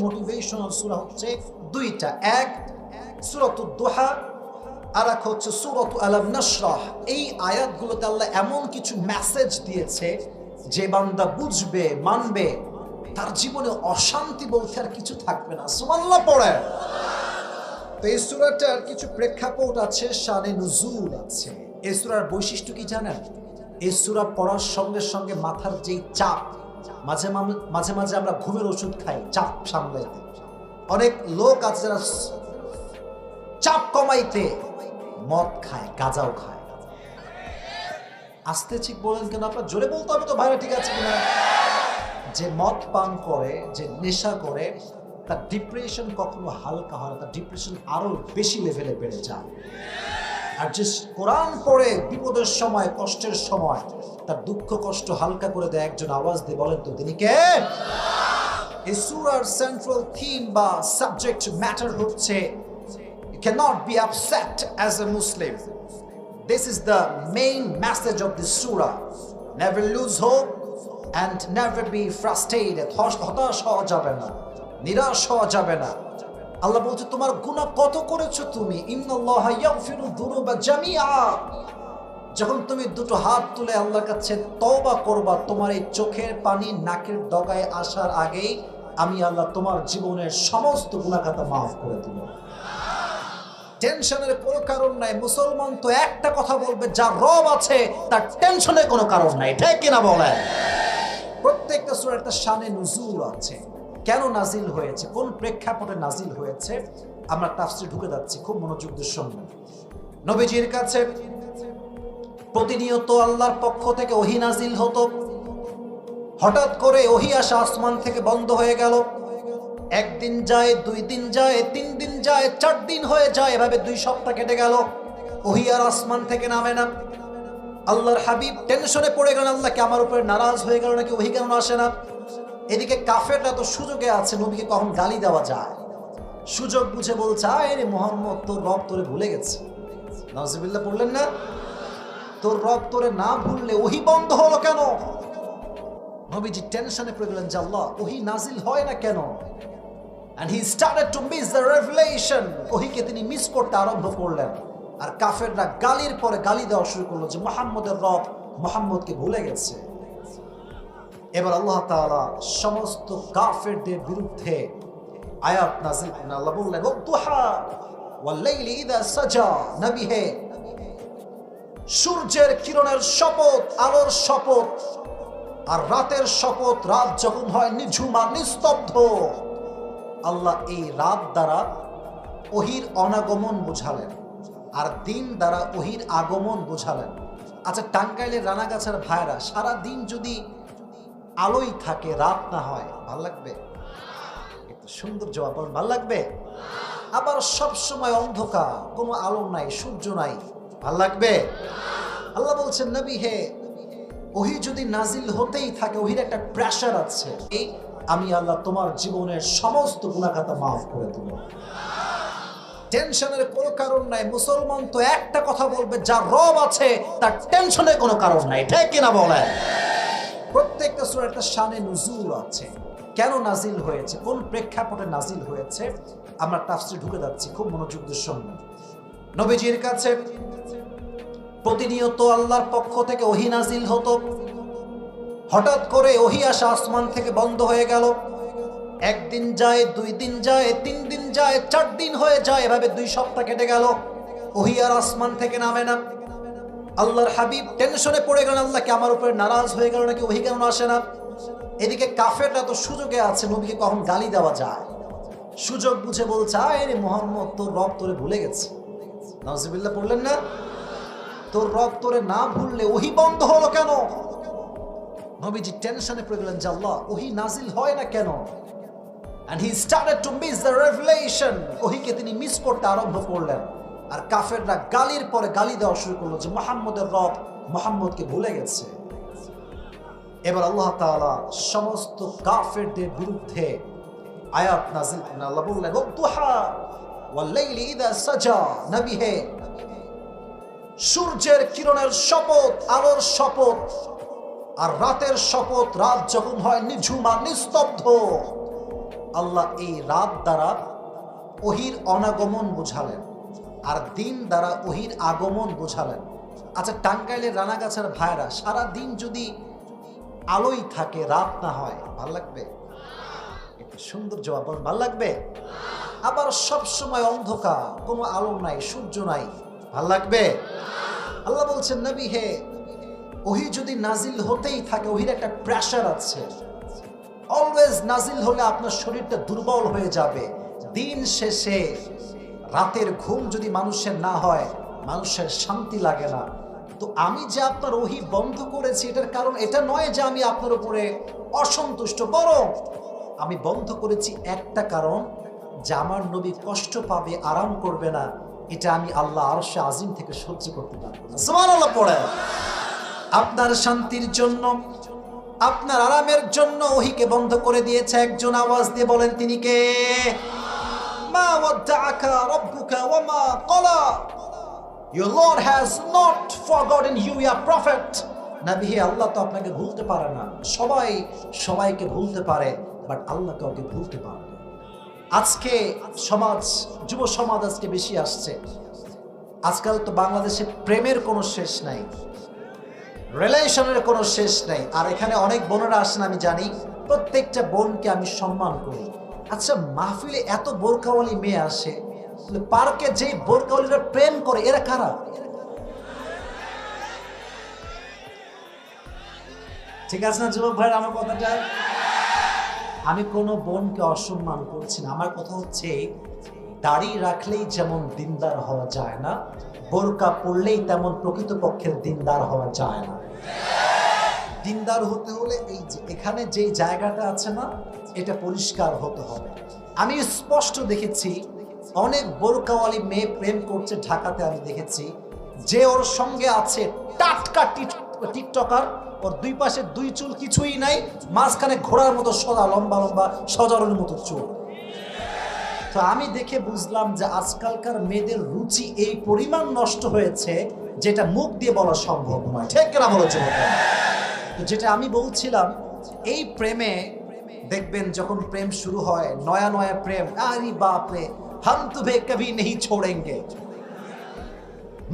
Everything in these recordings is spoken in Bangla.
মোটিভেশনাল সূরা হচ্ছে দুইটা, এক সূরাতুদ দুহা আর এক হচ্ছে সূরাতু আলাম নাশরাহ। এই আয়াতগুলোতে আল্লাহ এমন কিছু মেসেজ দিয়েছে যে বান্দা বুঝবে, মানবে, তার জীবনে অশান্তি বলতে আর কিছু থাকবে না। সুবহানাল্লাহ পড়ে। তো এই সূরাটার কিছু প্রেক্ষাপট আছে, শানে নুজুল আছে। এই সূরার বৈশিষ্ট্য কি জানেন? এই সূরা পড়ার সঙ্গে সঙ্গে মাথার যেই চাপ, মাঝে মাঝে আমরা ঘুমের ওষুধ খাই চাপ সামলাইতে। অনেক লোক আছে যারা চাপ কমাইতে মদ খায়, গাঁজাও খায়। আস্তে ঠিক বলেন কেন? আপনার জোরে বলতে হবে তো ভাইরা, ঠিক আছে কিনা? যে মদ পান করে, যে নেশা করে, তার ডিপ্রেশন কখনো হালকা হয় না, তার ডিপ্রেশন আরো বেশি লেভেলে বেড়ে যায়। আর যে কোরআন পড়ে বিপদের সময়, কষ্টের সময় তার দুঃখ কষ্ট হালকা করে দেয়, একজন আওয়াজ দিয়ে বলেন তো তিনি কে? এই সূরার সেন্ট্রাল থিম বা সাবজেক্ট ম্যাটার হচ্ছে you cannot be upset as a Muslim. This is the main message of this surah. Never lose hope and never be frustrated. হতাশ হওয়া যাবে না, নিরাশ হওয়া যাবে না। আল্লাহ বলছে তোমার গুনাহ কত করেছো তুমি, ইন্নাল্লাহা ইয়াগফিরু যুনুবা জামিআ। যখন তুমি দুটো হাত তুলে আল্লাহর কাছে তওবা করবা, তোমার এই চোখের পানি নাকের ডগায় আসার আগেই আমি আল্লাহ তোমার জীবনের সমস্ত গুনাহ খাতা মাফ করে দেব। টেনশনের কোনো কারণ নাই। মুসলমান তো একটা কথা বলবে, যার রব আছে তার টেনশনের কোনো কারণ নাই, ঠিক কিনা বলেন? প্রত্যেকটা সূরার একটা শানে নুজুল আছে। কেন নাজিল হয়েছে, কোন প্রেক্ষাপটে নাজিল হয়েছে, আমরা তাফসীরে ঢুকে যাচ্ছি, খুব মনোযোগ দিয়ে শুনবেন। নবীজির কাছে প্রতিনিয়ত আল্লাহর পক্ষ থেকে ওহী নাজিল হতো। হঠাৎ করে ওহী আসা আসমান থেকে বন্ধ হয়ে গেল। একদিন যায়, 2 দিন যায়, 3 দিন যায়, 4 দিন হয়ে যায়, এভাবে 2 সপ্তাহ কেটে গেল, ওহী আর আসমান থেকে নামে না। আল্লাহর হাবিব টেনশনে পড়ে গেলেন, আল্লাহ কি আমার উপরে নারাজ হয়ে গেল নাকি, ওহী কেন আসে না? এদিকে কাফেররা তো সুযোগে আছে, নবীকে কখন গালি দেওয়া যায়, সুযোগ বুঝে বলছে, আরে মুহাম্মদ তোর রব তোরে ভুলে গেছে। নাউজুবিল্লাহ পড়লেন না? তোর রব তোরে না ভুললে ওহী বন্ধ হলো কেন? নবীজি টেনশনে পড়ে গেলেন যে আল্লাহ ওহী নাজিল হয় না কেন? And he started to miss the revelation. ওহীকে তিনি মিস করতে আরম্ভ করলেন। আর কাফেররা গালির পরে গালি দেওয়া শুরু করলো যে মুহাম্মদের রব মুহাম্মদকে ভুলে গেছে। এবার আল্লাহ তাআলা সমস্ত কাফেরদের বিরুদ্ধে আয়াত নাযিল করেন। আল্লাহ বললেন ওয়াদুহা ওয়াল লাইলি ইযা সাজা। নবী হে, সূর্যের কিরণের শপথ, আলোর শপথ, আর রাতের শপথ, রাত যখন হয় নিঝুম আর নিস্তব্ধ। আল্লাহ এই রাত দ্বারা ওহীর অনাগমন বুঝালেন, আর দিন দ্বারা ওহীর আগমন বুঝালেন। আচ্ছা, টাঙ্গাইলের রানাগাছার ভাইরা সারা দিন যদি আলোই থাকে, রাত না হয়, ভাল লাগবে? একটু সুন্দর জবাব বলেন, ভাল লাগবে? আবার সব সময় অন্ধকার, কোনো আলো নাই, সূর্য নাই, ভাল লাগবে? আল্লাহ বলছেন নবী হে, ওহী যদি নাজিল হতেই থাকে, ওহীর একটা প্রেশার আছে, এই আমি আল্লাহ তোমার জীবনের সমস্ত গুনাহ খাতা মাফ করে দেব। টেনশনের কোনো কারণ নাই। মুসলমান তো একটা কথা বলবে, যার রব আছে তার টেনশনের কোনো কারণ নাই, ঠিক কিনা বলেন? প্রত্যেকটা সূরার একটা শানে নুজুল আছে। কেন নাজিল হয়েছে, কোন প্রেক্ষাপটে নাজিল হয়েছে, আমরা তাফসীরে ঢুকে যাচ্ছি, খুব মনোযোগ দিয়ে শুনবেন। নবীজির কাছে প্রতিনিয়ত আল্লাহর পক্ষ থেকে ওহী নাজিল হতো। হঠাৎ করে ওহী আসা আসমান থেকে বন্ধ হয়ে গেল। একদিন যায়, 2 দিন যায়, 3 দিন যায়, 4 দিন হয়ে যায়, এভাবে 2 সপ্তাহ কেটে গেল, ওহী আর আসমান থেকে নামে না। আল্লাহর হাবিব টেনশনে পড়ে গেলেন, আল্লাহ কি আমার উপরে নারাজ হয়ে গেল নাকি, ওহী কেন আসে না? এদিকে কাফেররা তো সুযোগে আছে, নবীকে কখন গালি দেওয়া যায়, সুযোগ বুঝে বলছে, আরে মুহাম্মদ তোর রব তোরে ভুলে গেছে। নাউজুবিল্লাহ পড়লেন না? তোর রব তোরে না ভুললে ওহী বন্ধ হলো কেন? নবীজি টেনশনে পড়ে গেলেন যে আল্লাহ ওহী নাজিল হয় না কেন? And he started to miss the revelation. ওহীকে তিনি মিস করতে আরম্ভ করলেন। আর কাফেররা গালির পরে গালি দেওয়া শুরু করলো যে মুহাম্মদের রব মুহাম্মদকে ভুলে গেছে। এবার আল্লাহ তাআলা সমস্ত কাফেরদের বিরুদ্ধে আয়াত নাযিল করেন। আল্লাহ বললেন ওয়াদুহা ওয়াল লাইলি ইযা সাজা। নবী হে, সূর্যের কিরণের শপথ, আলোর শপথ, আর রাতের শপথ, রাত যখন হয় নিঝুম আর নিস্তব্ধ। আল্লাহ এই রাত দ্বারা ওহির অনাগমন বোঝালেন, আর দিন দ্বারা ওহির আগমন বোঝালেন। আচ্ছা, টাঙ্গাইলের রানাগাছার ভাইরা সারা দিন যদি আলোই থাকে, রাত না হয়, ভাল লাগবে? একটু সুন্দর জবাব বলেন, ভাল লাগবে? আবার সব সময় অন্ধকার, কোনো আলো নাই, সূর্য নাই, ভাল লাগবে? আল্লাহ বলছেন, নবী হে, ওহি যদি নাজিল হতেই থাকে, ওহির একটা প্রেশার আছে, অলওয়েজ নাজিল হলে আপনার শরীরটা দুর্বল হয়ে যাবে। দিন শেষে রাতের ঘুম যদি মানুষের না হয়, মানুষের শান্তি লাগে না। তো আমি যে আপনার ওহি বন্ধ করেছি, এটার কারণ এটা নয় যে আমি আপনার উপরে অসন্তুষ্ট, বরং আমি বন্ধ করেছি একটা কারণ, যে আমার নবী কষ্ট পাবে, আরাম করবে না, এটা আমি আল্লাহ আরশে আজিম থেকে সহ্য করতে পারবো না। সুবহানাল্লাহ পড়ে। আপনার শান্তির জন্য, আপনার আরামের জন্য ওহিকে বন্ধ করে দিয়েছে। একজন আওয়াজ দিয়ে বলেন, তিনি কে? মা ওয়াদ্দাআকা রাব্বুকা ওয়া মা ক্বালা। Your Lord has not forgotten you, ya prophet. নবী হে, আল্লাহ তো আপনাকে ভুলতে পারে না। সবাই সবাইকে ভুলতে পারে, বাট আল্লাহ কাউকে ভুলতে পারে না। আজকে সমাজ, যুব সমাজ আজকে বেশি আসছে। আজকাল তো বাংলাদেশে প্রেমের কোনো শেষ নাই, রিলেশনের কোনো শেষ নাই। আর এখানে অনেক বোনেরা আসেন, আমি জানি, প্রত্যেকটা বোনকে আমি সম্মান করি। আচ্ছা, মাহফিলে এত বোরকাওয়ালি মেয়ে আসে, পার্কে যে বোরকাওয়ালিরা প্রেম করে, এরা কারা? ঠিক আছে না যুবক ভাই? আমার কথাটা, আমি কোনো বোনকে অসম্মান করছি না। আমার কথা হচ্ছে, দাড়ি রাখলেই যেমন দিনদার হওয়া যায় না, বোরকা পড়লেই তেমন প্রকৃতপক্ষের দিনদার হওয়া যায় না। দিনদার হতে হলে এই যে এখানে যে জায়গাটা আছে না, এটা পরিষ্কার হতে হবে। আমি স্পষ্ট দেখেছি অনেক বোরকাওয়ালি মেয়ে প্রেম করছে ঢাকাতে। আমি দেখেছি যে ওর সঙ্গে আছে টাটকা টিকটকার, ওর দুই পাশে দুই চুল কিছুই নাই, মাঝখানে ঘোড়ার মতো সদা লম্বা লম্বা সজরের মতো চুল। তো আমি দেখে বুঝলাম যে আজকালকার মেয়েদের রুচি এই পরিমাণ নষ্ট হয়েছে, যেটা মুখ দিয়ে বলা সম্ভব নয়। ঠিক কিনা বলেছে? তো যেটা আমি বলছিলাম, এই প্রেমে দেখবেন যখন প্রেম শুরু হয়, নয়া নয়া প্রেম, আরে বাপ রে, हम तुम्हें कभी नहीं छोड़ेंगे,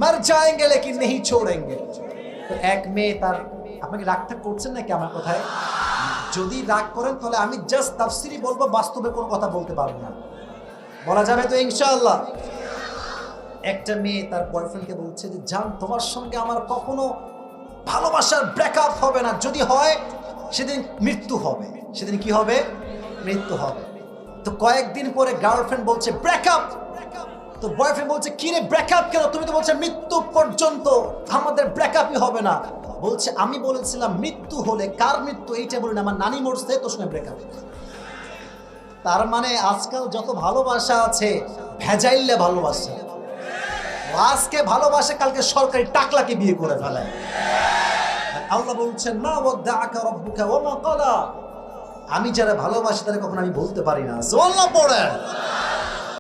मर जाएंगे लेकिन नहीं छोड़ेंगे। তো এক মেয়ে তার, আপনাকে রাগটা করছেন নাকি আমার কথায়? যদি রাগ করেন তাহলে আমি জাস্ট তাফসিরি বলবো, বাস্তবে কোনো কথা বলতে পারবো না। বলা যাবে তো ইনশাআল্লাহ? একটা মেয়ে তার বয়ফ্রেন্ডকে বলছে যে, জান, তোমার সঙ্গে আমার কখনো ভালোবাসার ব্রেকআপ হবে না, যদি হয় সেদিন মৃত্যু হবে। সেদিন কি হবে? মৃত্যু হবে। তো কয়েকদিন পরে গার্লফ্রেন্ড বলছে ব্রেকআপ। তো বয়ফ্রেন্ড বলছে, কি রে ব্রেকআপ কেন? তুমি তো বলছো মৃত্যু পর্যন্ত আমাদের ব্রেকআপই হবে না। বলছে, আমি বলেছিলাম মৃত্যু হলে, কার মৃত্যু এইটা বলি না, আমার নানি মরছে, তোর সঙ্গে ব্রেকআপ। তার মানে আজকাল যত ভালোবাসা আছে, ভেজাইলে ভালোবাসা। আজকে ভালোবাসে, কালকে সরকারি টাকলাকে বিয়ে করে ফেলে। আল্লাহ বলছেন, মা ওয়াদ্দাআকা রাব্বুকা ওয়া মা ক্বালা। আমি যারা ভালোবাসি তারা কখনো আমি বলতে পারি না। সুবহানাল্লাহ পড়েন।